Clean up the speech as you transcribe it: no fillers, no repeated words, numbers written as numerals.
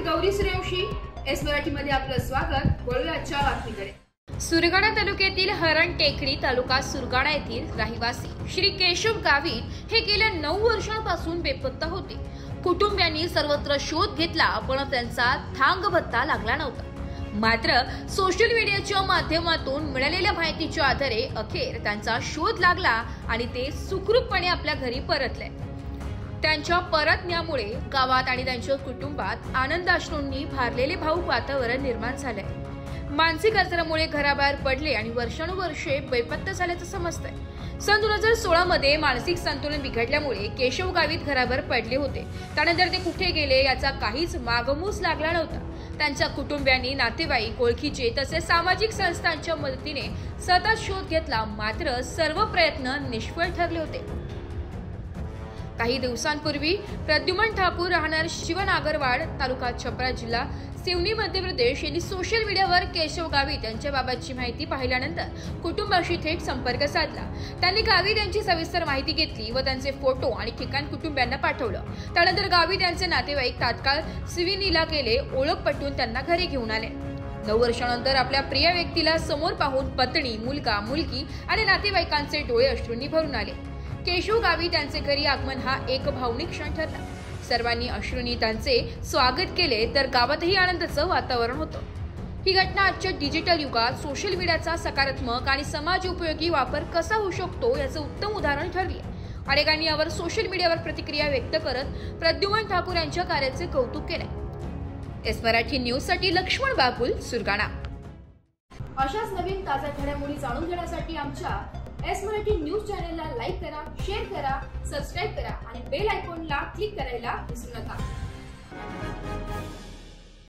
Gauri Suryavanshi, S मराठीमध्ये आपलं स्वागत। वळूया आजच्या बातमीकडे। सुरगाणा तालुक्यातील हरण टेकडी तालुका सुरगाणा येथील रहिवासी श्री केशव गावित हे गेल्या 9 वर्षांपासून बेपत्ता होते। कुटुंबियांनी सर्वत्र शोध घेतला पण त्यांचा थांगभत्ता लागला नव्हता। मात्र सोशल मीडियाच्या माध्यमातून मिळालेल्या माहितीच्या आधारे अखेर त्यांचा शोध लागला आणि ते सुखरूपपणे आपल्या घरी परतले। त्यांच्या परतण्यामुळे गावात आणि त्यांच्या कुटुंबात आनंदाश्रूंनी भारलेले भावुक वातावरण निर्माण झाले। मानसिक आजारामुळे घराबाहेर पडले आणि वर्षानुवर्षे बेपत्ता झाल्याचं समजतंय। सन 2016 मध्ये मानसिक संतुलन बिघडल्यामुळे केशव गावित घराबाहेर पडले होते। त्यानंतर ते कुठे गेले याचा काहीच मागमूस लागला नव्हता। त्यांच्या कुटुंबियांनी, नातेवाईक, ओळखीचे तसेच सामाजिक संस्थांच्या मदतीने सतत शोध घेतला, मात्र सर्व प्रयत्न निष्फळ ठरले होते। काही दिवसांपूर्वी प्रद्युमन ठाकूर राहणार शिवनागरवाड तालुका छपरा जिल्हा सिवनी मध्य प्रदेश यांनी सोशल मीडियावर केशव गावित यांच्या बाबतची माहिती पाहिल्यानंतर कुटुंबाशी थेट संपर्क साधला। त्यांनी गावित यांची सविस्तर माहिती घेतली व त्यांचे फोटो आणि ठिकाण कुटुंबियांना पाठवलं। त्यानंतर गावित यांचे नातेवाईक तात्काळ सिवनीला गेले, ओळख पटवून त्यांना घरी घेऊन आले। 9 वर्षांनंतर आपल्या प्रिय व्यक्तीला समोर पाहून पत्नी, मुलगा, मुलगी आणि नातेवाईकांचे डोळे अश्रूंनी भरून आले। केशव गावित यांचे घरी आगमन हा एक भावनिक क्षण ठरला। सर्वांनी अश्रूंनी त्यांचे स्वागत केले तर गावातही आनंदाचं वातावरण होतं। ही घटना आजच्या डिजिटल युगात सोशल मीडियाचा सकारात्मक आणि समाज उपयोगी वापर कसा होऊ शकतो याचं उत्तम उदाहरण ठरली। अनेकांनी यावर सोशल मीडियावर प्रतिक्रिया व्यक्त करत प्रद्युमन ठाकूर यांच्या कार्याचे कौतुक केले। एस मराठी न्यूज साठी लक्ष्मण बागुल, सुरगाणा। अशाच नवीन ताज्या घडामोडी जाणून घेण्यासाठी आमच्या एस मराठी न्यूज चॅनलला लाईक करा, शेअर करा, सबस्क्राइब करा आणि बेल आयकॉनला क्लिक करायला विसरू नका।